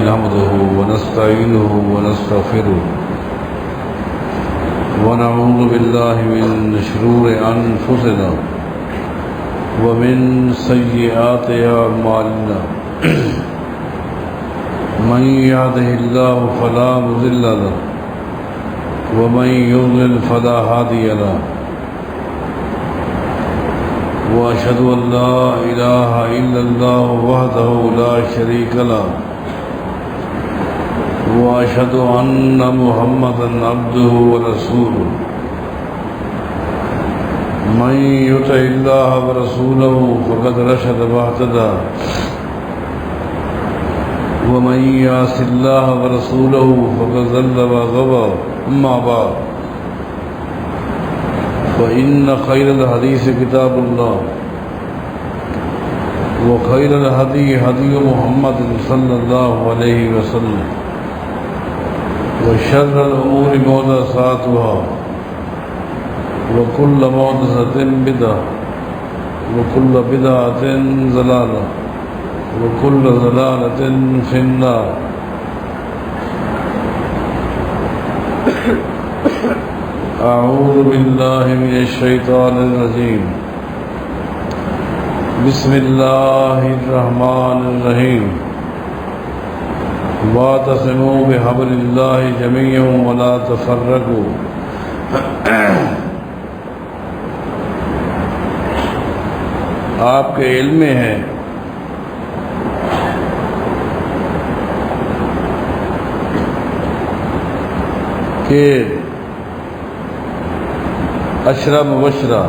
نحمده ونستعينه ونستغفره ونعوذ بالله من شرور أنفسنا ومن سيئات أعمالنا من يهده الله فلا مضل له ومن يضلل فلا هادي له وأشهد أن لا إله إلا الله وحده لا شريك له وأشهد أن محمدا عبده ورسوله من يطع الله ورسوله فقد رشد واهتدى ومن يعص الله ورسوله فقد ضل وغوى أما بعد فإن خير الحديث كتاب الله وخير الهدي هدي محمد صلى الله عليه وسلم وشر الأمور محدثاتها وكل محدثة بدعة وكل بدعة ضلالة وكل ضلالة في النار. أعوذ بالله من الشيطان الرجيم. بسم الله الرحمن الرحيم. واعتصموا بحبل الله جميعا ولا تفرقوا. آپ کے علم میں ہے کہ عشرہ مبشرہ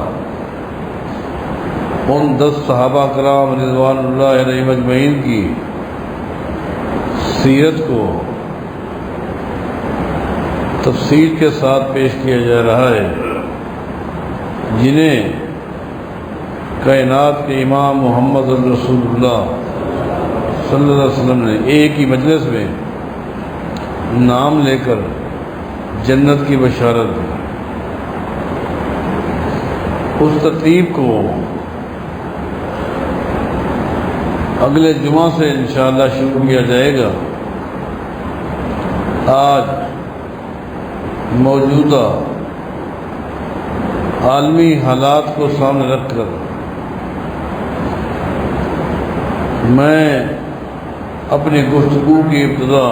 ان 10 صحابہ کرام رضوان اللہ علیہ مجمعین کی سیرت کو تفصیل کے ساتھ پیش کیا جا رہا ہے، جنہیں کائنات کے امام محمد رسول اللہ صلی اللہ علیہ وسلم نے ایک ہی مجلس میں نام لے کر جنت کی بشارت دی۔ اس ترتیب کو اگلے جمعہ سے انشاءاللہ شروع کیا جائے گا۔ آج موجودہ عالمی حالات کو سامنے رکھ کر میں اپنی گفتگو کی ابتدا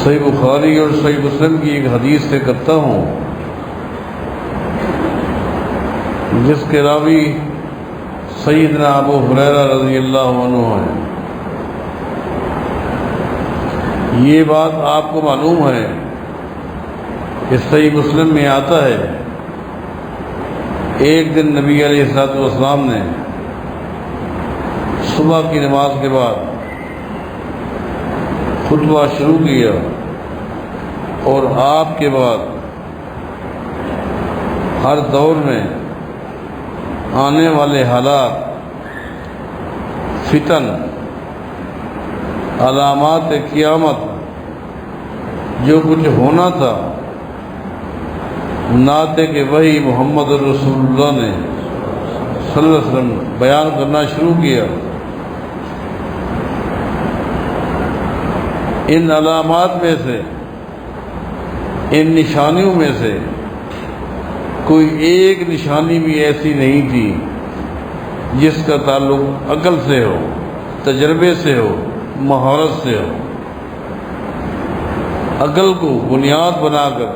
صحیح بخاری اور صحیح مسلم کی ایک حدیث سے کرتا ہوں، جس کے راوی سیدنا ابو ہریرہ رضی اللہ عنہ ہیں۔ یہ بات آپ کو معلوم ہے کہ صحیح مسلم میں آتا ہے، ایک دن نبی علیہ الصلوۃ والسلام نے صبح کی نماز کے بعد خطبہ شروع کیا، اور آپ کے بعد ہر دور میں آنے والے حالات، فتن، علامات قیامت، جو کچھ ہونا تھا، نعت کہ وہی محمد رسول اللہ نے صلی اللہ علیہ وسلم بیان کرنا شروع کیا۔ ان علامات میں سے، ان نشانیوں میں سے کوئی ایک نشانی بھی ایسی نہیں تھی جس کا تعلق عقل سے ہو، تجربے سے ہو، مہارت سے ہو۔ عقل کو بنیاد بنا کر،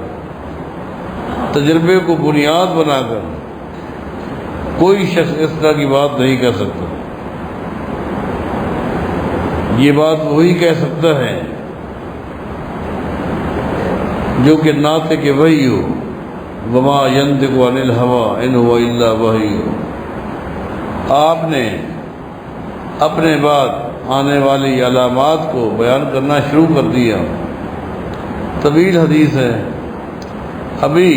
تجربے کو بنیاد بنا کر کوئی شخص اس طرح کی بات نہیں کہہ سکتا۔ یہ بات وہی کہہ سکتا ہے جو کہ ناطق وحی ہو، وما ينطق عن الهوى ان هو الا وحی ہو۔ آپ نے اپنے بعد آنے والی علامات کو بیان کرنا شروع کر دیا۔ طویل حدیث ہے، ابھی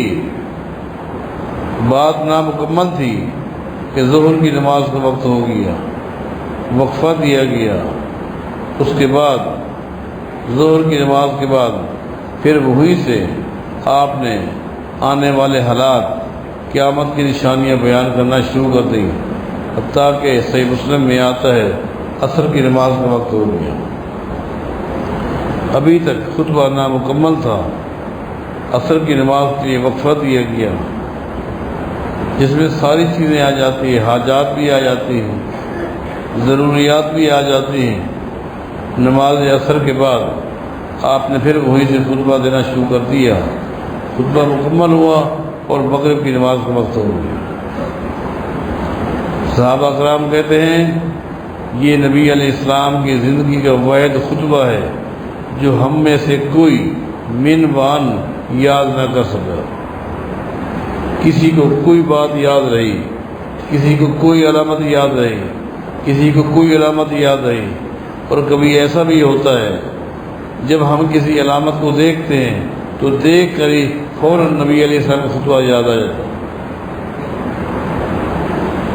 بات نامکمل تھی کہ ظہر کی نماز کا وقت ہو گیا، وقفہ دیا گیا۔ اس کے بعد ظہر کی نماز کے بعد پھر وہی سے آپ نے آنے والے حالات، قیامت کی نشانیاں بیان کرنا شروع کر دی، حتیٰ کہ صحیح مسلم میں آتا ہے عصر کی نماز کا وقت ہو گیا، ابھی تک خطبہ نامکمل تھا، عصر کی نماز کے لیے وقفہ دیا گیا جس میں ساری چیزیں آ جاتی ہیں، حاجات بھی آ جاتی ہیں، ضروریات بھی آ جاتی ہیں۔ نماز عصر کے بعد آپ نے پھر وہیں سے خطبہ دینا شروع کر دیا، خطبہ مکمل ہوا اور مغرب کی نماز کا وقت ہو گیا۔ صحابہ کرام کہتے ہیں یہ نبی علیہ السلام کی زندگی کا واحد خطبہ ہے جو ہم میں سے کوئی من وان یاد نہ کر سکا۔ کسی کو کوئی بات یاد رہی، کسی کو کوئی علامت یاد رہی، کسی کو کوئی علامت یاد رہی، اور کبھی ایسا بھی ہوتا ہے جب ہم کسی علامت کو دیکھتے ہیں تو دیکھ کر ہی فوراً نبی علیہ السلام کا خطبہ یاد آ جاتا ہے۔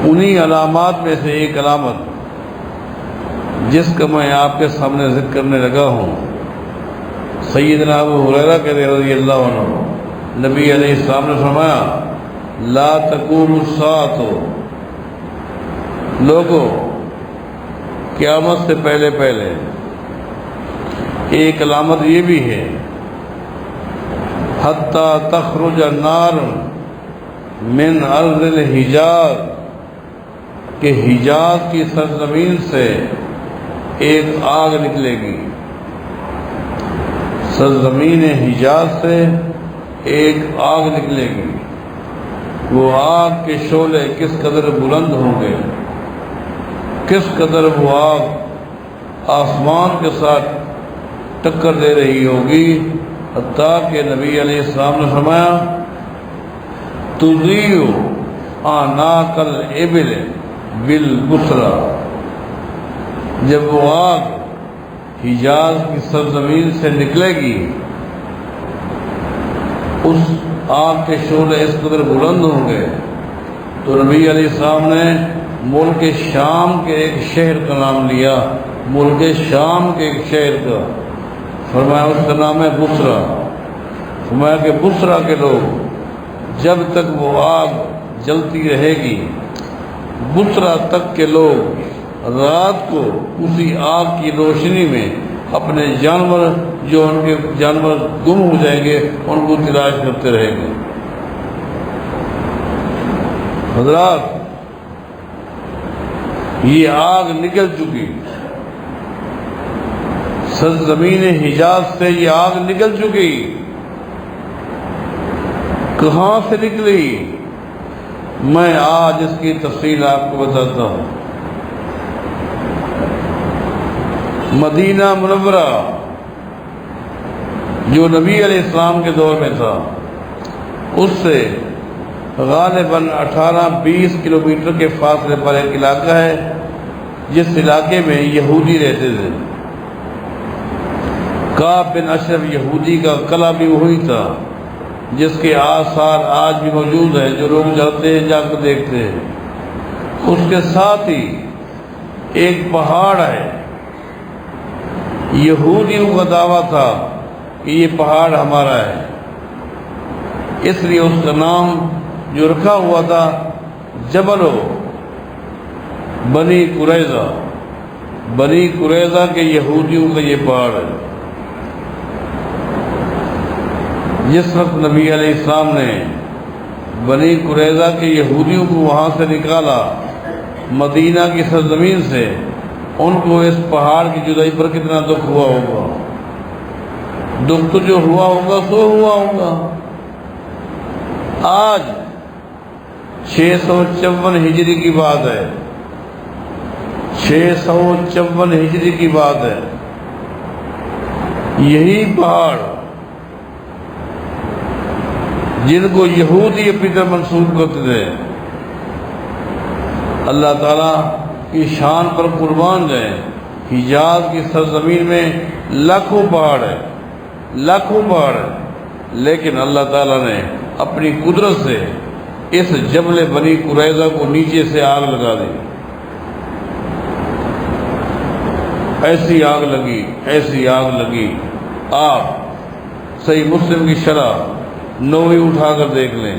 انہی علامات میں سے ایک علامت جس کا میں آپ کے سامنے ذکر کرنے لگا ہوں، سیدنا ابو ہریرہ کہتے ہیں رضی اللہ عنہ، نبی علیہ السلام نے فرمایا لا تقوم الساعۃ، لوگوں قیامت سے پہلے پہلے ایک علامت یہ بھی ہے حتی تخرج النار من ارض الحجاز، کہ حجاز کی سرزمین سے ایک آگ نکلے گی، سرزمین حجاز سے ایک آگ نکلے گی۔ وہ آگ کے شعلے کس قدر بلند ہوں گے، کس قدر وہ آگ آسمان کے ساتھ ٹکر دے رہی ہوگی، حتیٰ کہ نبی علیہ السلام نے فرمایا تضیع اعناق الابل بالبصرہ، جب وہ آگ حجاز کی سرزمین سے نکلے گی، اس آگ کے شعلے اس قدر بلند ہوں گے، تو نبی علیہ السلام نے ملک شام کے ایک شہر کا نام لیا، ملک شام کے ایک شہر کا، فرمایا اس کا نام ہے بصرہ۔ فرمایا کہ بصرہ کے لوگ جب تک وہ آگ جلتی رہے گی، بصرہ تک کے لوگ رات کو اسی آگ کی روشنی میں اپنے جانور، جو ان کے جانور گم ہو جائیں گے، ان کو تلاش کرتے رہیں گے۔ حضرات، یہ آگ نکل چکی، سرزمین حجاز سے یہ آگ نکل چکی۔ کہاں سے نکلی؟ میں آج اس کی تفصیل آپ کو بتاتا ہوں۔ مدینہ منورہ جو نبی علیہ السلام کے دور میں تھا، اس سے غالباً 18-20 کلومیٹر کے فاصلے پر ایک علاقہ ہے جس علاقے میں یہودی رہتے تھے۔ کعب بن اشرف یہودی کا قلعہ بھی وہی تھا جس کے آثار آج بھی موجود ہیں، جو لوگ جاتے ہیں جا کر دیکھتے ہیں۔ اس کے ساتھ ہی ایک پہاڑ ہے، یہودیوں کا دعویٰ تھا کہ یہ پہاڑ ہمارا ہے، اس لیے اس کا نام جو رکھا ہوا تھا جبل بنی قریظہ، بنی قریظہ کے یہودیوں کا یہ پہاڑ ہے۔ جس وقت نبی علیہ السلام نے بنی قریظہ کے یہودیوں کو وہاں سے نکالا، مدینہ کی سرزمین سے، ان کو اس پہاڑ کی جدائی پر کتنا دکھ ہوا ہوگا۔ دکھ تو جو ہوا ہوگا سو ہوا ہوگا۔ آج 654 ہجری کی بات ہے، 654 ہجری کی بات ہے، یہی پہاڑ جن کو یہودی اپنی طرف منسوب کرتے تھے، اللہ تعالیٰ کی شان پر قربان جائیں، حجاز کی سرزمین میں لاکھوں پہاڑ ہے، لاکھوں پہاڑ ہے، لیکن اللہ تعالیٰ نے اپنی قدرت سے اس جبل بنی قریظہ کو نیچے سے آگ لگا دی۔ ایسی آگ لگی، ایسی آگ لگی، آپ صحیح مسلم کی شرح 9ویں اٹھا کر دیکھ لیں،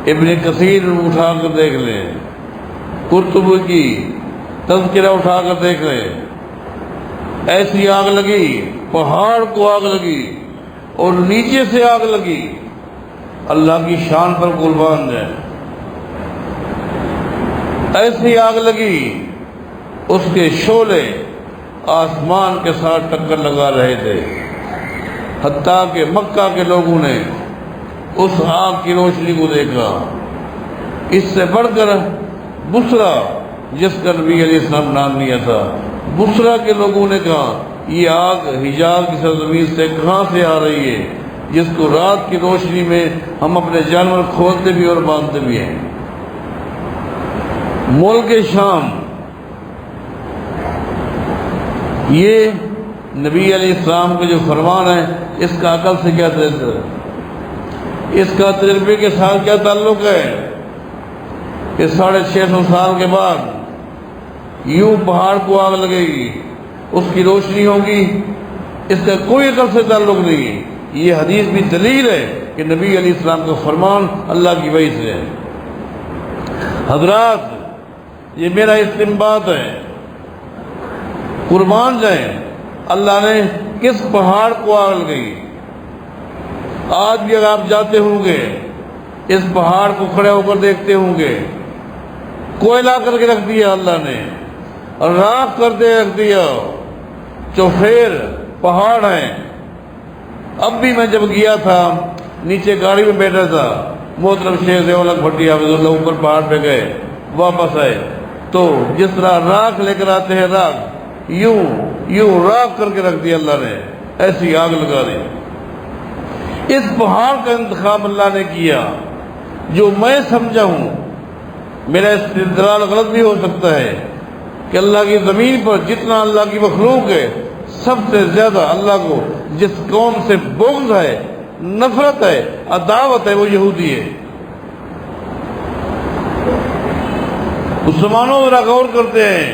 ابن کثیر اٹھا کر دیکھ لیں، قرطبی کی تذکرہ اٹھا کر دیکھ رہے ہیں، ایسی آگ لگی، پہاڑ کو آگ لگی اور نیچے سے آگ لگی، اللہ کی شان پر قربان جائیں، ایسی آگ لگی اس کے شعلے آسمان کے ساتھ ٹکر لگا رہے تھے، حتیٰ کہ مکہ کے لوگوں نے اس آگ کی روشنی کو دیکھا۔ اس سے بڑھ کر بصرہ، جس کا نبی علیہ السلام نام لیا تھا، بصرہ کے لوگوں نے کہا یہ آگ حجاز کی سرزمین سے کہاں سے آ رہی ہے، جس کو رات کی روشنی میں ہم اپنے جانور کھولتے بھی اور باندھتے بھی ہیں۔ ملک شام، یہ نبی علیہ السلام کا جو فرمان ہے، اس کا عقل سے کیا تعلق ہے، اس کا تجربے کے ساتھ کیا تعلق ہے کہ 650 سال کے بعد یوں پہاڑ کو آگ لگے گی، اس کی روشنی ہوگی، اس کا کوئی عقل سے تعلق نہیں ہے۔ یہ حدیث بھی دلیل ہے کہ نبی علیہ السلام کا فرمان اللہ کی وحی سے ہے۔ حضرات، یہ میرا استنباط ہے، قربان جائیں اللہ نے کس پہاڑ کو آگ لگائی۔ آج بھی اگر آپ جاتے ہوں گے اس پہاڑ کو کھڑے ہو کر دیکھتے ہوں گے، کوئلہ کر کے رکھ دیا اللہ نے، اور راکھ کر کے رکھ دیا، چوفیر پہاڑ ہیں۔ اب بھی میں جب گیا تھا، نیچے گاڑی میں بیٹھا تھا، محترم شیخ ضیاء الحق بھٹی حافظ اللہ اوپر پہاڑ پہ گئے، واپس آئے تو جس طرح راکھ لے کر آتے ہیں، راکھ یوں راکھ کر کے رکھ دیا اللہ نے، ایسی آگ لگا دی۔ اس پہاڑ کا انتخاب اللہ نے کیا جو میں سمجھا ہوں، میرا استدلال غلط بھی ہو سکتا ہے، کہ اللہ کی زمین پر جتنا اللہ کی مخلوق ہے، سب سے زیادہ اللہ کو جس قوم سے بغض ہے، نفرت ہے، عداوت ہے، وہ یہودی ہے۔ مسلمانوں ذرا غور کرتے ہیں،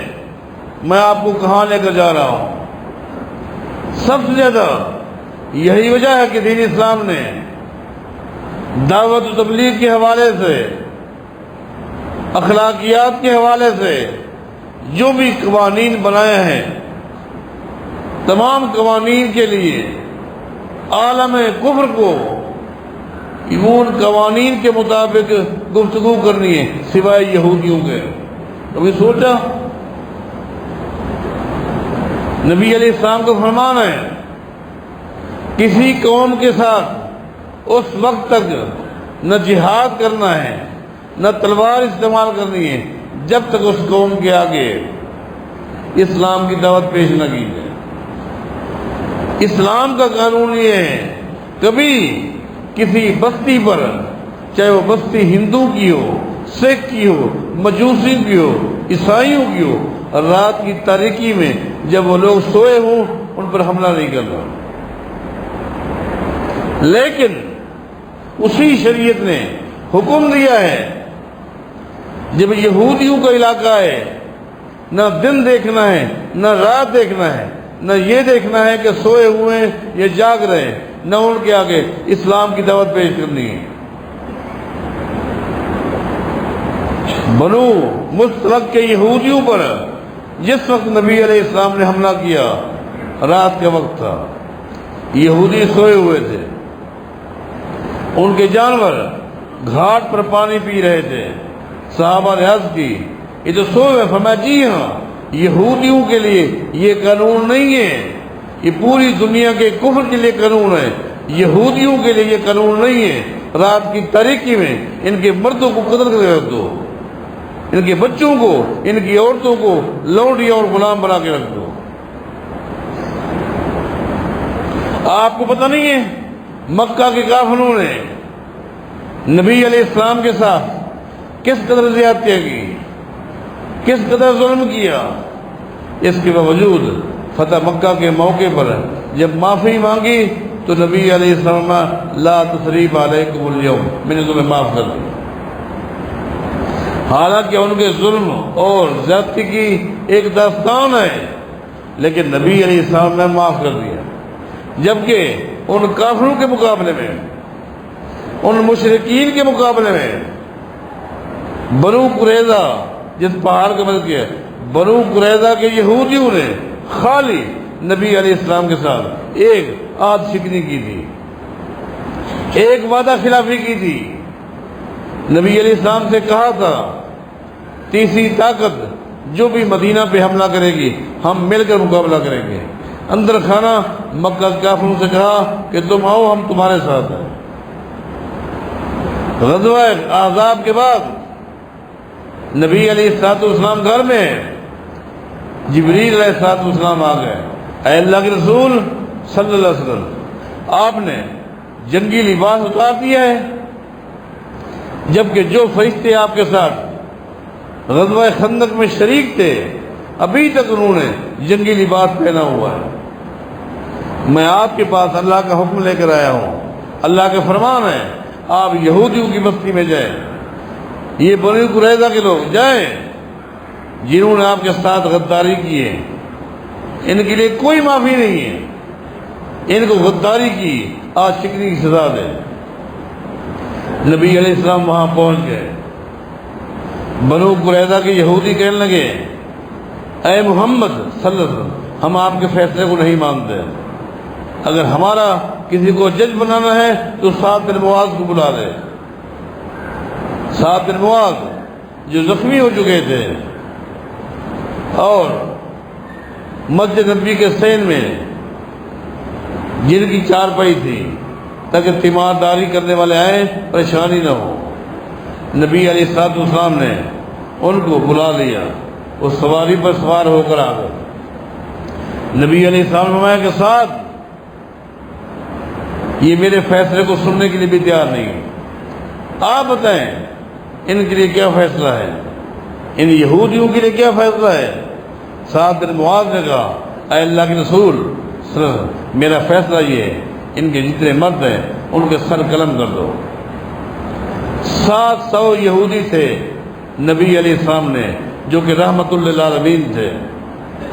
میں آپ کو کہاں لے کر جا رہا ہوں۔ سب سے زیادہ یہی وجہ ہے کہ دین اسلام نے دعوت و تبلیغ کے حوالے سے، اخلاقیات کے حوالے سے جو بھی قوانین بنائے ہیں، تمام قوانین کے لیے عالم کفر کو ان قوانین کے مطابق گفتگو کرنی ہے، سوائے یہودیوں کے۔ کبھی سوچا؟ نبی علیہ السلام کا فرمان ہے، کسی قوم کے ساتھ اس وقت تک نہ جہاد کرنا ہے، نہ تلوار استعمال کرنی ہے، جب تک اس قوم کے آگے اسلام کی دعوت پیش نہ کی جائے۔ اسلام کا قانون یہ ہے، کبھی کسی بستی پر، چاہے وہ بستی ہندو کی ہو، سکھ کی ہو، مجوسی کی ہو، عیسائیوں کی ہو، رات کی تاریکی میں جب وہ لوگ سوئے ہوں ان پر حملہ نہیں کرنا۔ لیکن اسی شریعت نے حکم دیا ہے، جب یہودیوں کا علاقہ ہے، نہ دن دیکھنا ہے، نہ رات دیکھنا ہے، نہ یہ دیکھنا ہے کہ سوئے ہوئے ہیں یا جاگ رہے ہیں، نہ ان کے آگے اسلام کی دعوت پیش کرنی ہے۔ بنو مستلق کے یہودیوں پر جس وقت نبی علیہ السلام نے حملہ کیا، رات کا وقت تھا، یہودی سوئے ہوئے تھے، ان کے جانور گھاٹ پر پانی پی رہے تھے۔ صحابہ نے عرض کی، یہ تو سوئے ہوئے۔ فرمایا جی ہاں، یہودیوں کے لیے یہ قانون نہیں ہے، یہ پوری دنیا کے کفر کے لیے قانون ہے، یہودیوں کے لیے یہ قانون نہیں ہے۔ رات کی تاریکی میں ان کے مردوں کو قتل کر کے رکھ دو، ان کے بچوں کو، ان کی عورتوں کو لونڈیاں اور غلام بنا کے رکھ دو۔ آپ کو پتہ نہیں ہے مکہ کے کافروں نے نبی علیہ السلام کے ساتھ کس قدر زیادتیاں کی، کس قدر ظلم کیا۔ اس کے باوجود فتح مکہ کے موقع پر جب معافی مانگی تو نبی علیہ السلام لا تثریب علیکم اليوم، میں نے تمہیں معاف کر دیا۔ حالانکہ ان کے ظلم اور زیادتی کی ایک داستان ہے، لیکن نبی علیہ السلام نے معاف کر دیا۔ جبکہ ان کافروں کے مقابلے میں، ان مشرکین کے مقابلے میں، بنو قریظہ جس پہاڑ کا مدد کیا، بنو قریظہ کے یہودیوں نے خالی نبی علیہ السلام کے ساتھ ایک آد شکنی کی تھی، ایک وعدہ خلافی کی تھی۔ نبی علیہ السلام سے کہا تھا تیسری طاقت جو بھی مدینہ پہ حملہ کرے گی ہم مل کر مقابلہ کریں گے۔ اندر کھانا مکہ کے کافروں سے کہا کہ تم آؤ ہم تمہارے ساتھ ہیں۔ غزوہ احزاب کے بعد نبی علیہ السلام گھر میں، جبریل علیہ السلام آ گئے، اے اللہ کے رسول صلی اللہ علیہ وسلم آپ نے جنگی لباس اتار دیا ہے، جبکہ جو فرشتے آپ کے ساتھ غزوہ خندق میں شریک تھے ابھی تک انہوں نے جنگی لباس پہنا ہوا ہے۔ میں آپ کے پاس اللہ کا حکم لے کر آیا ہوں، اللہ کے فرمان ہے آپ یہودیوں کی بستی میں جائیں، یہ بنو قریظہ کے لوگ جائیں جنہوں نے آپ کے ساتھ غداری کی ہے، ان کے لیے کوئی معافی نہیں ہے، ان کو غداری کی آج شکنی کی سزا دے۔ نبی علیہ السلام وہاں پہنچ گئے، بنو قریظہ کے یہودی کہنے لگے اے محمد صلی اللہ علیہ وسلم ہم آپ کے فیصلے کو نہیں مانتے، اگر ہمارا کسی کو جج بنانا ہے تو سعد بن معاذ کو بلا لے۔ سعد بن معاذ جو زخمی ہو چکے تھے اور مسجد نبی کے سین میں جن کی چارپائی تھی تاکہ تیمارداری کرنے والے آئیں پریشانی نہ ہو، نبی علیہ السلام نے ان کو بلا لیا، وہ سواری پر سوار ہو کر آ گئے۔ نبی علیہ السلام نے فرمایا کہ سعد یہ میرے فیصلے کو سننے کے لیے بھی تیار نہیں، آپ بتائیں ان کے لیے کیا فیصلہ ہے، ان یہودیوں کے لیے کیا فیصلہ ہے؟ سعد بن معاذ نے کہا اے اللہ کے رسول صلی اللہ علیہ وسلم میرا فیصلہ یہ ہے ان کے جتنے مرد ہیں ان کے سر قلم کر دو۔ 700 یہودی تھے نبی علیہ السلام نے جو کہ رحمت للعالمین تھے،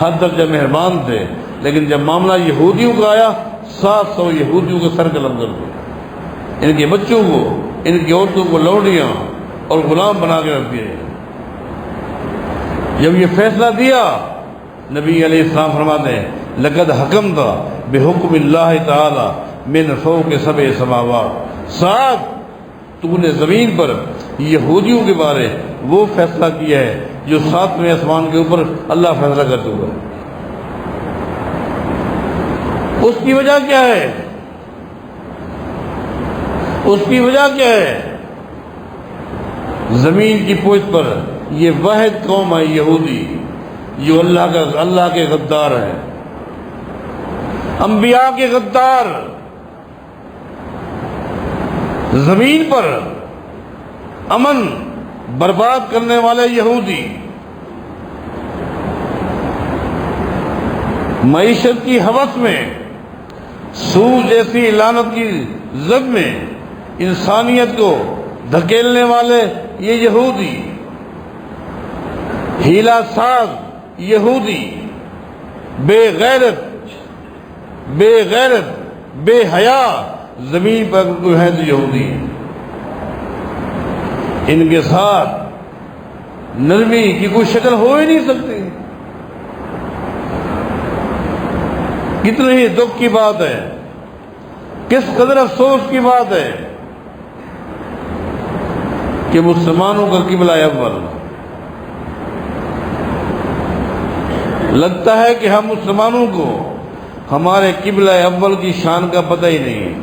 ہر درجہ مہربان تھے، لیکن جب معاملہ یہودیوں کا آیا 700 یہودیوں کو سر قلم کر دو، ان کے بچوں کو، ان کی عورتوں کو لوڈیاں اور غلام بنا کے رکھ دیے۔ جب یہ فیصلہ دیا نبی علیہ السلام فرماتے ہیں لقد حکمت بحکم اللہ تعالی من فوق 7 سماوات، سعد تو نے زمین پر یہودیوں کے بارے وہ فیصلہ کیا ہے جو 7ویں آسمان کے اوپر اللہ فیصلہ کر چکا ہے۔ اس کی وجہ کیا ہے؟ اس کی وجہ کیا ہے؟ زمین کی پشت پر یہ واحد قوم ہے یہودی جو اللہ کے غدار ہیں، انبیاء کے غدار، زمین پر امن برباد کرنے والے یہودی، معیشت کی ہوس میں، سود جیسی لعنت کی زد میں انسانیت کو دھکیلنے والے یہ یہودی، ہیلا ساز یہودی، بے غیرت بے حیا زمین پر کوئی ہے تو یہودی ہیں۔ ان کے ساتھ نرمی کی کوئی شکل ہو ہی نہیں سکتی۔ کتنے ہی دکھ کی بات ہے، کس قدر افسوس کی بات ہے کہ مسلمانوں کا قبلہ اول لگتا ہے کہ ہم مسلمانوں کو ہمارے قبلہ اول کی شان کا پتہ ہی نہیں ہے۔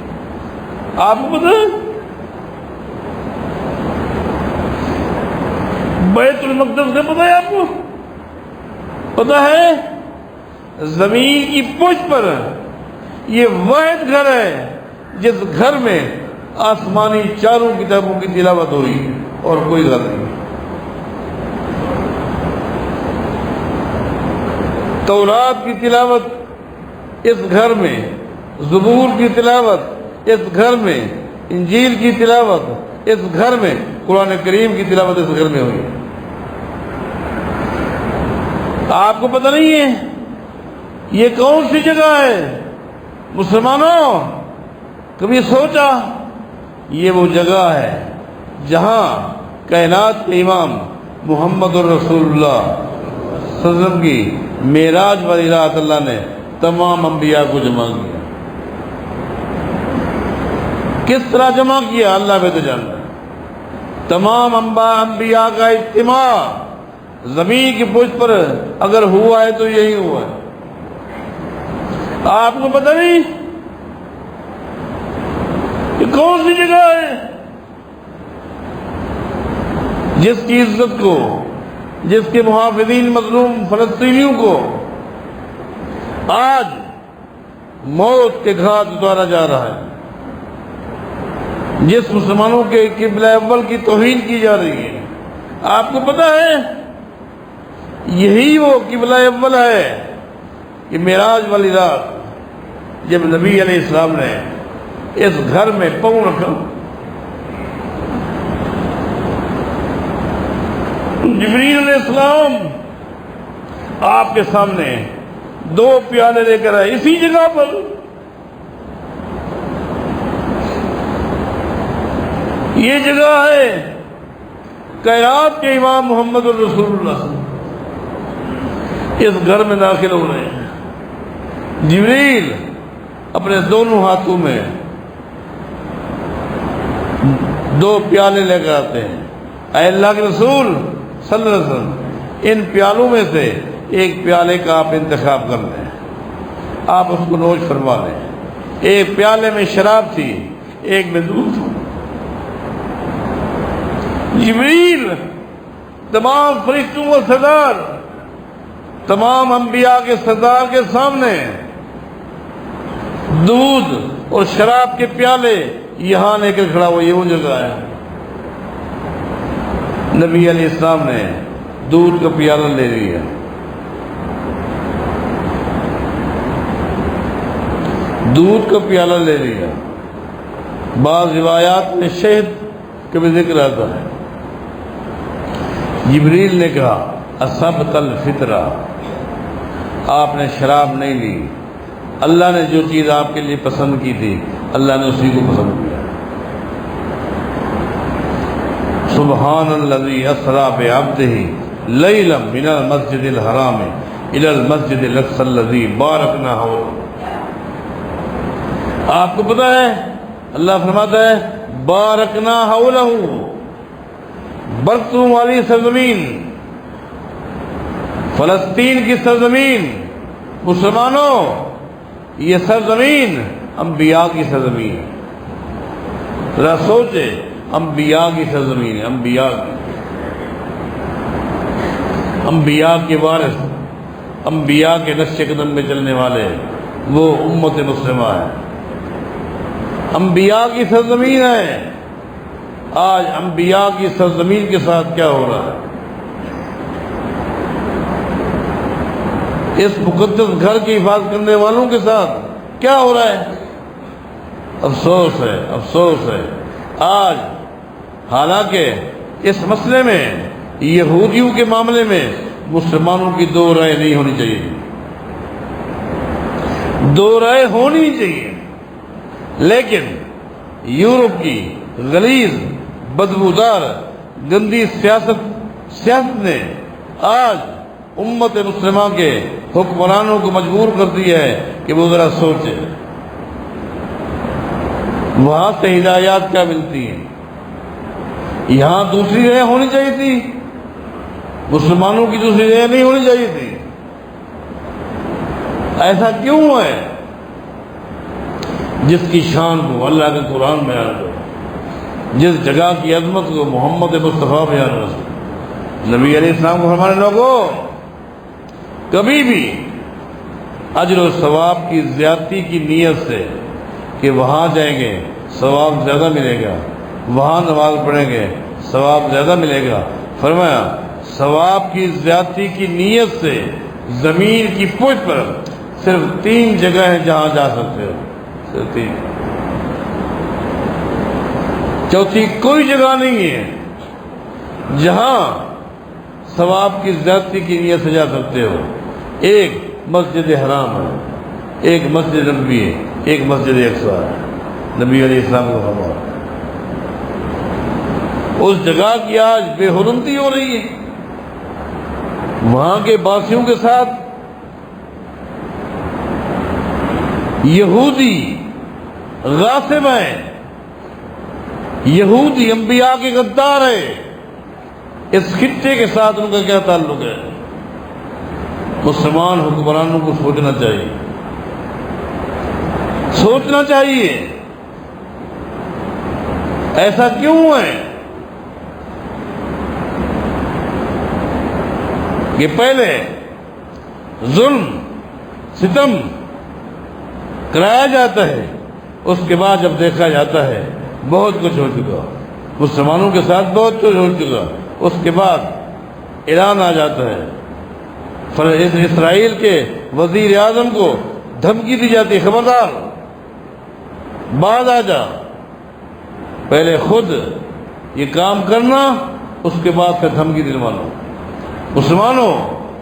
آپ کو پتہ ہے بیت المقدس سے پتہ ہے؟ آپ کو پتہ ہے زمین کی پشت پر یہ واحد گھر ہے جس گھر میں آسمانی چاروں کتابوں کی تلاوت ہوئی اور کوئی گھر نہیں۔ تورات کی تلاوت اس گھر میں، زبور کی تلاوت اس گھر میں، انجیل کی تلاوت اس گھر میں، قرآن کریم کی تلاوت اس گھر میں ہوئی۔ آپ کو پتہ نہیں ہے یہ کون سی جگہ ہے؟ مسلمانوں کبھی سوچا یہ وہ جگہ ہے جہاں کائنات کے امام محمد الرسول اللہ صلی اللہ علیہ وسلم کی معراج والی رات اللہ نے تمام انبیاء کو جمع کیا۔ کس طرح جمع کیا اللہ بہتر جانتا ہے۔ تمام انبیاء کا اجتماع زمین کی پشت پر اگر ہوا ہے تو یہی ہوا ہے۔ آپ کو پتہ نہیں یہ کون سی جگہ ہے جس کی عزت کو، جس کے محافظین مظلوم فلسطینیوں کو آج موت کے گھاٹ اتارا جا رہا ہے، جس مسلمانوں کے قبلہ اول کی توہین کی جا رہی ہے۔ آپ کو پتہ ہے یہی وہ قبلہ اول ہے کہ معراج والی رات جب نبی علیہ السلام نے اس گھر میں پاؤں رکھا، جبریل علیہ السلام آپ کے سامنے 2 پیالے لے کر آئے اسی جگہ پر۔ یہ جگہ ہے کائنات کے امام محمد الرسول اللہ صلی اللہ علیہ وسلم اس گھر میں داخل ہو رہے ہیں۔ جبریل اپنے دونوں ہاتھوں میں 2 پیالے لے کر آتے ہیں۔ اے اللہ کے رسول صلی اللہ علیہ وسلم، ان پیالوں میں سے ایک پیالے کا آپ انتخاب کر لیں، آپ اس کو نوش فرما لیں۔ ایک پیالے میں شراب تھی، ایک میں دودھ تھا۔ جبریل تمام فرشتوں کا سردار، تمام انبیاء کے سردار کے سامنے دودھ اور شراب کے پیالے یہاں لے کر کھڑا ہوا، یہ وہ جگہ ہے۔ نبی علیہ السلام نے دودھ کا پیالہ لے لیا، دودھ کا پیالہ لے لیا۔ بعض روایات میں شہد کا بھی ذکر آتا ہے۔ جبریل نے کہا اصبت الفطرہ، آپ نے شراب نہیں لی، اللہ نے جو چیز آپ کے لیے پسند کی تھی اللہ نے اسی کو پسند کیا۔ سبحان الذی اسری بعبدہ لیلا من المسجد الحرام الی المسجد الاقصی الذی بارکنا حولہ۔ آپ کو پتہ ہے اللہ فرماتا ہے بارکنا حولہ، برتوں والی سرزمین، فلسطین کی سرزمین، مسلمانوں یہ سرزمین انبیاء کی سرزمین ہے۔ ذرا سوچے، انبیاء کی سرزمین ہے، انبیاء کے وارث، انبیاء کے نقش قدم میں چلنے والے وہ امت مسلمہ ہے، انبیاء کی سرزمین ہے۔ آج انبیاء کی سرزمین کے ساتھ کیا ہو رہا ہے؟ اس مقدس گھر کی حفاظت کرنے والوں کے ساتھ کیا ہو رہا ہے؟ افسوس ہے، افسوس ہے۔ آج حالانکہ اس مسئلے میں یہودیوں کے معاملے میں مسلمانوں کی 2 رائے نہیں ہونی چاہیے، 2 رائے ہونی چاہیے، لیکن یورپ کی غلیظ بدبودار گندی سیاست نے آج امت مسلمہ کے حکمرانوں کو مجبور کر دیا ہے کہ وہ ذرا سوچے وہاں سے ہدایات کیا ملتی ہیں۔ یہاں دوسری رائے ہونی چاہیے تھی، مسلمانوں کی دوسری رائے نہیں ہونی چاہیے تھی۔ ایسا کیوں ہے؟ جس کی شان کو اللہ کے قرآن بیان کرے، جس جگہ کی عظمت کو محمد مصطفیٰ بیان کرے، نبی علیہ السلام کو ہمارے لوگوں کبھی بھی اجر و ثواب کی زیادتی کی نیت سے کہ وہاں جائیں گے ثواب زیادہ ملے گا، وہاں نماز پڑھیں گے ثواب زیادہ ملے گا، فرمایا ثواب کی زیادتی کی نیت سے زمین کی پشت پر صرف 3 جگہ ہیں جہاں جا سکتے ہو، صرف 3، چوتھی کوئی جگہ نہیں ہے جہاں ثواب کی زیادتی کی نیت سے جا سکتے ہو۔ ایک مسجد حرام ہے، ایک مسجد نبوی ہے، ایک مسجد اقصی ہے، نبی علیہ السلام کا فرمان۔ اس جگہ کی آج بے حرمتی ہو رہی ہے، وہاں کے باسیوں کے ساتھ یہودی غاصب ہیں، یہودی انبیاء کے غدار ہیں، اس خطے کے ساتھ ان کا کیا تعلق ہے؟ مسلمان حکمرانوں کو سوچنا چاہیے، سوچنا چاہیے ایسا کیوں ہے کہ پہلے ظلم ستم کرایا جاتا ہے، اس کے بعد جب دیکھا جاتا ہے بہت کچھ ہو چکا، مسلمانوں کے ساتھ بہت کچھ ہو چکا، اس کے بعد اعلان آ جاتا ہے، اسرائیل کے وزیر اعظم کو دھمکی دی جاتی ہے، خبردار بعد آ جا، پہلے خود یہ کام کرنا، اس کے بعد پھر دھمکی دلوانا۔ مسلمانوں،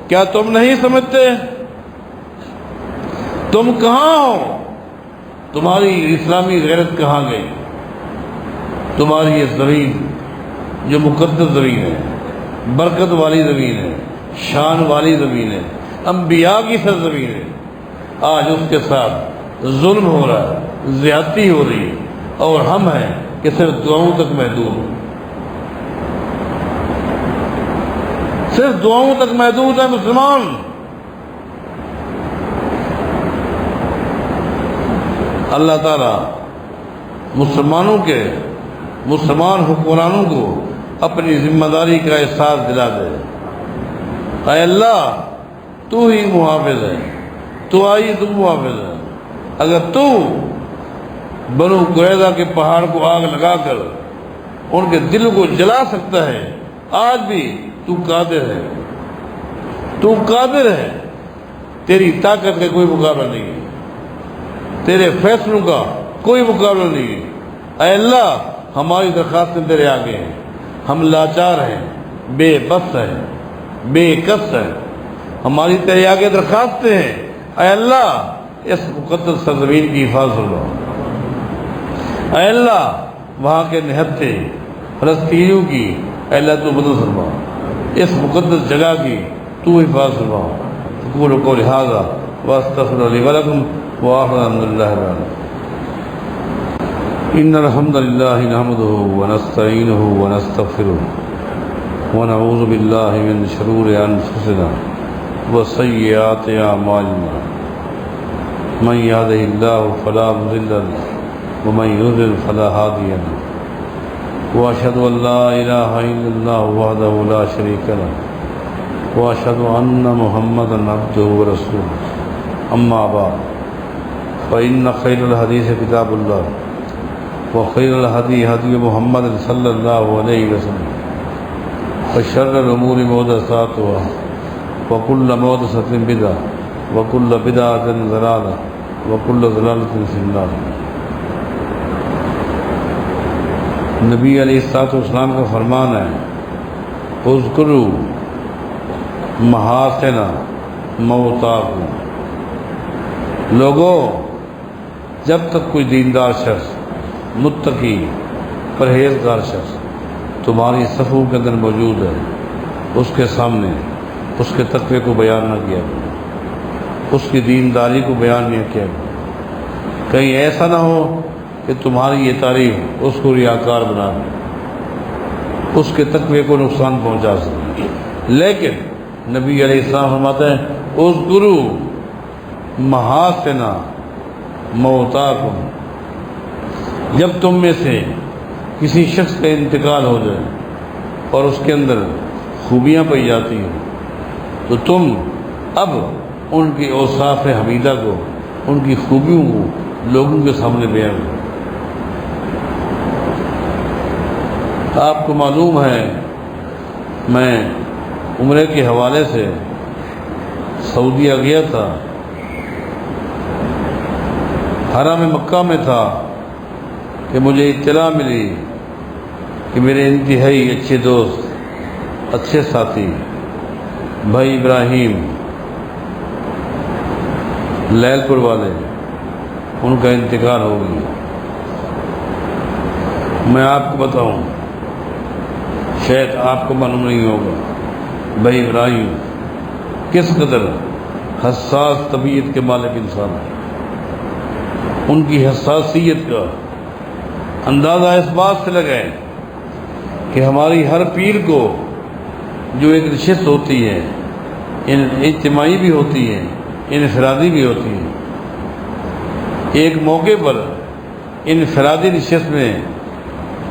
کیا تم نہیں سمجھتے؟ تم کہاں ہو؟ تمہاری اسلامی غیرت کہاں گئی؟ تمہاری یہ زمین جو مقدس زمین ہے، برکت والی زمین ہے، شان والی زمین ہے، انبیاء کی سرزمین ہے، آج اس کے ساتھ ظلم ہو رہا ہے، زیادتی ہو رہی ہے، اور ہم ہیں کہ صرف دعاؤں تک محدود ہیں، صرف دعاؤں تک محدود ہے مسلمان۔ اللہ تعالیٰ مسلمان حکمرانوں کو اپنی ذمہ داری کا احساس دلا دے۔ اے اللہ، تو ہی محافظ ہے، تو محافظ ہے۔ اگر تو بنو قریظہ کے پہاڑ کو آگ لگا کر ان کے دل کو جلا سکتا ہے، آج بھی تو قادر ہے، تو قادر ہے، تیری طاقت کا کوئی مقابلہ نہیں ہے، تیرے فیصلوں کا کوئی مقابلہ نہیں ہے۔ اے اللہ، ہماری درخواستیں تیرے آگے ہیں، ہم لاچار ہیں، بے بس ہیں، بے کس ہیں، ہماری تیرے آگے درخواستیں ہیں۔ اے اللہ، اس مقدس سرزمین کی حفاظت فرما۔ اے اللہ، وہاں کے نہتے فلسطینیوں کی اے اللہ تو مدد فرما، اس مقدس جگہ کی تو حفاظت فرما۔ اقول قولی ھذا واستغفر لی ولکم وآخر الحمد للہ رب العالمین۔ ان الحمد للہ نحمده ونستعینه ونستغفره ونعوذ باللہ من شرور انفسنا وسیئات اعمالنا، من یهده اللہ فلا مضل له ومن یضلل فلا هادی له، واشهد ان لا الہ الا اللہ وحدہ لا شریک له، واشهد ان محمدا عبدہ ورسولہ، اما بعد فإن خیر الحدیث کتاب اللہ وخیر الہدی ہدی محمد صلی اللہ علیہ وسلم، وشر الامور محدثاتها وکل محدثۃ بدعۃ وکل بدعۃ ضلالہ وکل ضلالۃ فی النار۔ نبی علیہ الصلوۃ والسلام کا فرمان ہے، اذکروا محاسن موتاکم۔ لوگوں، جب تک کوئی دیندار شخص، متقی، پرہیزگار شخص تمہاری صفوں کے اندر موجود ہے، اس کے سامنے اس کے تقوی کو بیان نہ کیا کرو، اس کی دینداری کو بیان نہیں کیا کرو، کہیں ایسا نہ ہو کہ تمہاری یہ تعریف اس کو ریاکار بنا دے، اس کے تقوی کو نقصان پہنچا سکے۔ لیکن نبی علیہ السلام فرماتے ہیں، اذکروا محاسن موتاکم۔ جب تم میں سے کسی شخص کا انتقال ہو جائے اور اس کے اندر خوبیاں پائی جاتی ہیں، تو تم اب ان کی اوصاف حمیدہ کو، ان کی خوبیوں کو لوگوں کے سامنے بیان کرو۔ آپ کو معلوم ہے، میں عمرے کے حوالے سے سعودیہ گیا تھا، حرم مکہ میں تھا کہ مجھے اطلاع ملی کہ میرے انتہائی اچھے دوست، اچھے ساتھی بھائی ابراہیم لیل پور والے، ان کا انتقال ہو گیا۔ میں آپ کو بتاؤں، شاید آپ کو معلوم نہیں ہوگا، بھائی ابراہیم کس قدر حساس طبیعت کے مالک انسان ہے۔ ان کی حساسیت کا اندازہ اس بات سے لگائیں کہ ہماری ہر پیر کو جو ایک نشست ہوتی ہے، اجتماعی بھی ہوتی ہے، انفرادی بھی ہوتی ہے، ایک موقع پر انفرادی نشست میں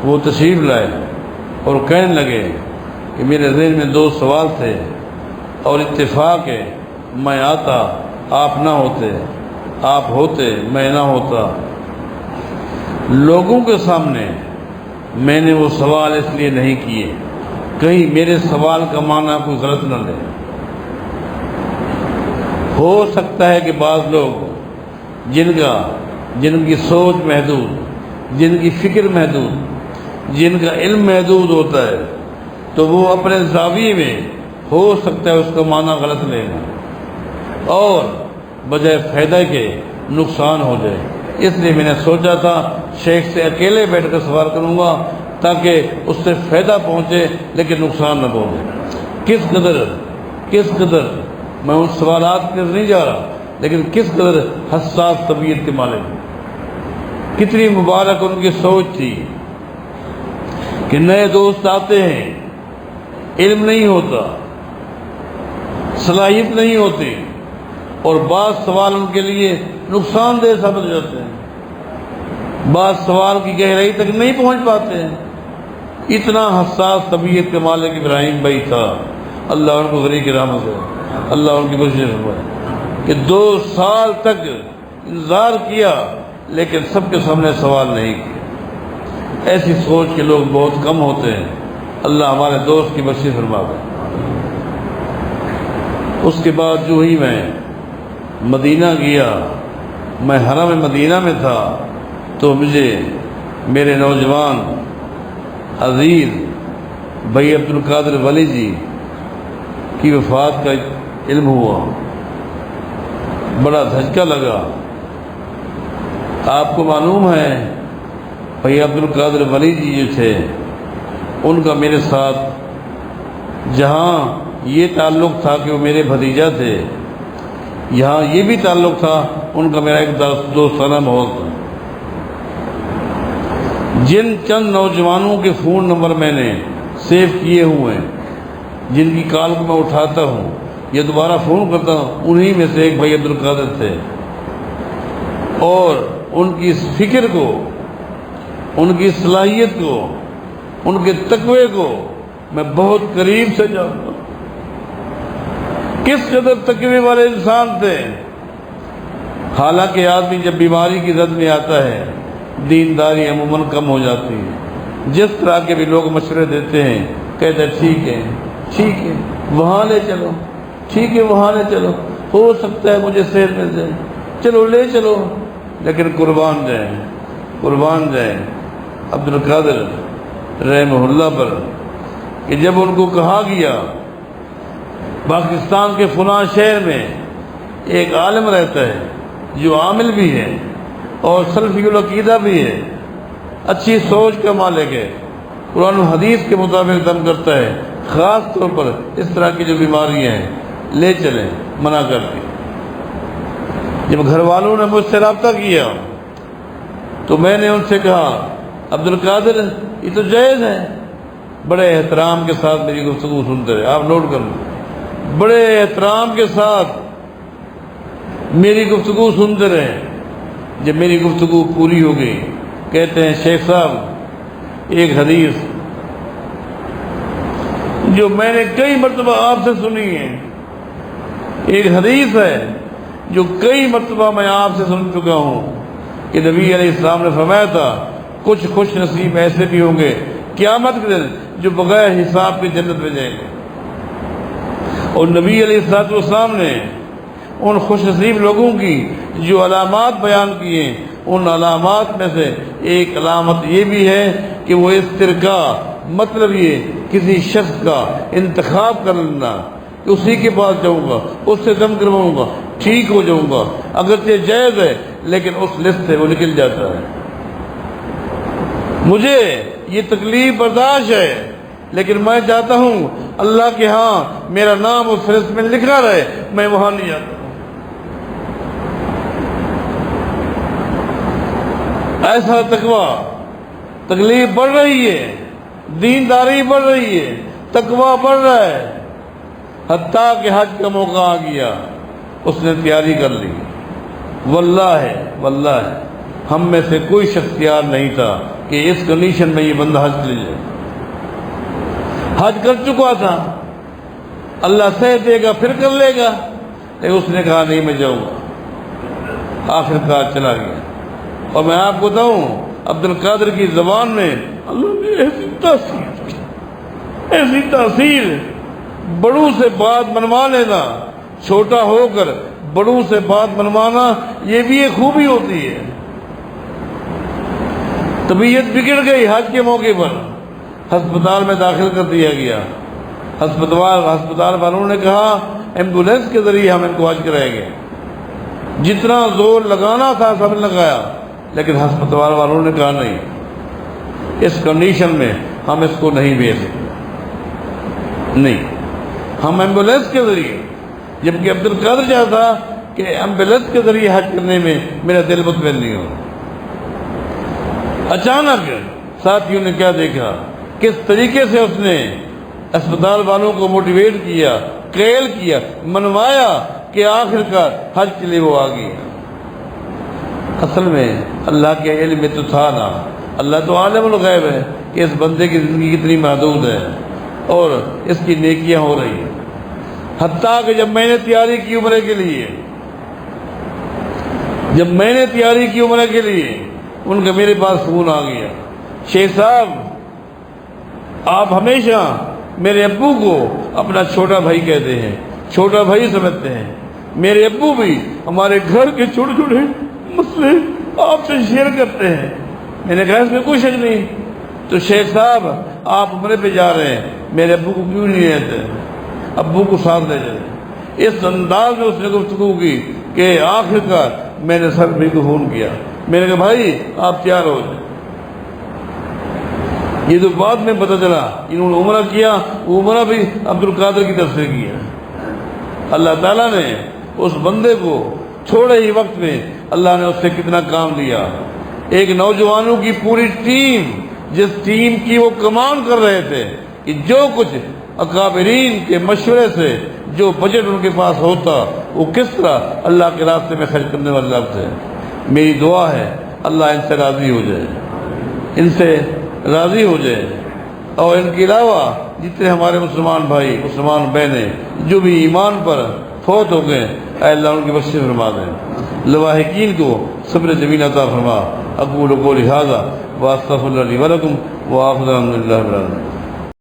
وہ تشریف لائے اور کہنے لگے کہ میرے ذہن میں 2 سوال تھے اور اتفاق ہے میں آتا آپ نہ ہوتے، آپ ہوتے میں نہ ہوتا۔ لوگوں کے سامنے میں نے وہ سوال اس لیے نہیں کیے کہیں میرے سوال کا معنی کوئی غلط نہ لے۔ ہو سکتا ہے کہ بعض لوگ جن کی سوچ محدود، جن کی فکر محدود، جن کا علم محدود ہوتا ہے، تو وہ اپنے زاویے میں ہو سکتا ہے اس کا معنی غلط لے گا اور بجائے فائدہ کے نقصان ہو جائے۔ اس لیے میں نے سوچا تھا شیخ سے اکیلے بیٹھ کر سوال کروں گا تاکہ اس سے فائدہ پہنچے لیکن نقصان نہ پہنچے۔ کس قدر میں ان سوالات کے نہیں جا رہا، لیکن کس قدر حساس طبیعت کے مالک ہیں، کتنی مبارک ان کی سوچ تھی کہ نئے دوست آتے ہیں، علم نہیں ہوتا، صلاحیت نہیں ہوتی اور بعض سوال ان کے لیے نقصان دہ ثابت ہو جاتے ہیں، بعض سوال کی گہرائی تک نہیں پہنچ پاتے ہیں۔ اتنا حساس طبیعت کے مالک ابراہیم بھائی تھا، اللہ ان کو غریق رحمت ہے، اللہ ان کی بخشش فرمائے کہ 2 سال تک انتظار کیا لیکن سب کے سامنے سوال نہیں کیا۔ ایسی سوچ کے لوگ بہت کم ہوتے ہیں، اللہ ہمارے دوست کی بخشش فرما دے۔ اس کے بعد جو ہی میں مدینہ گیا، میں حرم مدینہ میں تھا تو مجھے میرے نوجوان عزیز بھائی عبد القادر ولی جی کی وفات کا علم ہوا، بڑا دھچکا لگا۔ آپ کو معلوم ہے بھائی عبد القادر ولی جی جو تھے ان کا میرے ساتھ جہاں یہ تعلق تھا کہ وہ میرے بھتیجا تھے، یہاں یہ بھی تعلق تھا ان کا میرا ایک دوستانہ ماحول تھا۔ جن چند نوجوانوں کے فون نمبر میں نے سیو کیے ہوئے ہیں، جن کی کال کو میں اٹھاتا ہوں یا دوبارہ فون کرتا ہوں، انہی میں سے ایک بھائی عبد القادر تھے، اور ان کی اس فکر کو، ان کی صلاحیت کو، ان کے تقوی کو میں بہت قریب سے جانتا ہوں۔ کس قدر تقوی والے انسان تھے۔ حالانکہ آدمی جب بیماری کی زد میں آتا ہے دینداری عموماً کم ہو جاتی ہے، جس طرح کے بھی لوگ مشورے دیتے ہیں کہتے ہیں ٹھیک ہے وہاں لے چلو، ٹھیک ہے وہاں لے چلو، ہو سکتا ہے مجھے صحت مل جائے، چلو لے چلو، لیکن قربان جائیں عبد القادر رحمہ اللہ پر کہ جب ان کو کہا گیا پاکستان کے فلاں شہر میں ایک عالم رہتا ہے جو عامل بھی ہے اور سلفی العقیدہ بھی ہے، اچھی سوچ کا مالک ہے، قرآن و حدیث کے مطابق دم کرتا ہے، خاص طور پر اس طرح کی جو بیماریاں ہیں، لے چلیں، منع کر دی۔ جب گھر والوں نے مجھ سے رابطہ کیا تو میں نے ان سے کہا عبد القادر یہ تو جائز ہے، بڑے احترام کے ساتھ میری گفتگو سنتے رہے، آپ نوٹ کر لیں، بڑے احترام کے ساتھ میری گفتگو سنتے رہے۔ جب میری گفتگو پوری ہو گئی کہتے ہیں شیخ صاحب ایک حدیث جو میں نے کئی مرتبہ آپ سے سنی ہے، ایک حدیث ہے جو کئی مرتبہ میں آپ سے سن چکا ہوں کہ نبی علیہ السلام نے فرمایا تھا کچھ خوش نصیب ایسے بھی ہوں گے قیامت کے دن جو بغیر حساب کی جنت میں جائیں گے، اور نبی علیہ السلام نے ان خوش نصیب لوگوں کی جو علامات بیان کیے، ان علامات میں سے ایک علامت یہ بھی ہے کہ وہ استرقا، مطلب یہ کسی شخص کا انتخاب کر لینا کہ اسی کے پاس جاؤں گا، اس سے دم کرواؤں گا، ٹھیک ہو جاؤں گا، اگرچہ جائز ہے لیکن اس لسٹ سے وہ نکل جاتا ہے۔ مجھے یہ تکلیف برداشت ہے لیکن میں چاہتا ہوں اللہ کے ہاں میرا نام اس فہرست میں لکھا رہے، میں وہاں نہیں جاتا۔ ایسا تقویٰ، تکلیف بڑھ رہی ہے، دینداری بڑھ رہی ہے، تقویٰ بڑھ رہا ہے، حتیٰ کہ حج کا موقع آ گیا اس نے تیاری کر لی۔ واللہ ہم میں سے کوئی شخص تیار نہیں تھا کہ اس کنڈیشن میں یہ بندہ حج لے جائے۔ حج کر چکا تھا، اللہ سہ دے گا پھر کر لے گا، لیکن اس نے کہا نہیں میں جاؤں گا، آخر کار چلا گیا۔ اور میں آپ کو بتاؤں عبد القادر کی زبان میں اللہ نے ایسی تاثیر، بڑوں سے بات منوا لینا، چھوٹا ہو کر بڑوں سے بات منوانا، یہ بھی ایک خوبی ہوتی ہے۔ طبیعت بگڑ گئی حج کے موقع پر، ہسپتال میں داخل کر دیا گیا۔ ہسپتال والوں نے کہا ایمبولینس کے ذریعے ہم ان کو حج کرائیں گے۔ جتنا زور لگانا تھا سب نے لگایا، لیکن ہسپتال والوں نے کہا نہیں، اس کنڈیشن میں ہم اس کو نہیں بھیج سکتے، نہیں، ہم ایمبولینس کے ذریعے، جبکہ عبد القادر چاہتا کہ ایمبولینس کے ذریعے حج کرنے میں میرا دل مطمئن نہیں ہو۔ اچانک ساتھیوں نے کیا دیکھا، کس طریقے سے اس نے اسپتال والوں کو موٹیویٹ کیا، قیل کیا، منوایا کہ آخر کار حج کے لیے وہ آ گیا۔ اصل میں اللہ کے علم میں تو تھا نا، اللہ تو عالم الغیب ہے کہ اس بندے کی زندگی کتنی محدود ہے اور اس کی نیکیاں ہو رہی ہیں۔ حتیٰ کہ جب میں نے تیاری کی عمرے کے لیے، ان کا میرے پاس فون آ گیا، شیخ صاحب آپ ہمیشہ میرے ابو کو اپنا چھوٹا بھائی کہتے ہیں، چھوٹا بھائی سمجھتے ہیں، میرے ابو بھی ہمارے گھر کے چھوٹے چھوٹے مسئلے آپ سے شیئر کرتے ہیں۔ میں نے کہا اس میں کوئی شک نہیں، تو شیخ صاحب آپ عمرے پہ جا رہے ہیں، میرے ابو کو کیوں نہیں لیتے، ابو کو ساتھ لے جائیں۔ اس انداز میں اس نے گفتگو کی کہ آخر کار میں نے سر بھی کو فون کیا، میں نے کہا بھائی آپ تیار ہو جائیں۔ یہ تو بعد میں پتہ چلا انہوں نے عمرہ کیا، وہ عمرہ بھی عبد القادر کی طرف سے کیا۔ اللہ تعالیٰ نے اس بندے کو تھوڑے ہی وقت میں اللہ نے اس سے کتنا کام لیا۔ ایک نوجوانوں کی پوری ٹیم، جس ٹیم کی وہ کمان کر رہے تھے کہ جو کچھ اکابرین کے مشورے سے جو بجٹ ان کے پاس ہوتا وہ کس طرح اللہ کے راستے میں خرچ کرنے والے لوگ تھے۔ میری دعا ہے اللہ ان سے راضی ہو جائے، ان سے راضی ہو جائے، اور ان کے علاوہ جتنے ہمارے مسلمان بھائی مسلمان بہنیں جو بھی ایمان پر فوت ہو گئے، اے اللہ ان کی بخشش فرما دیں، لواحقین کو صبر جمیل عطا فرما۔ اقول قولی ھذا واستغفر اللہ لی ولکم وآخر الحمد للہ رب العالمین۔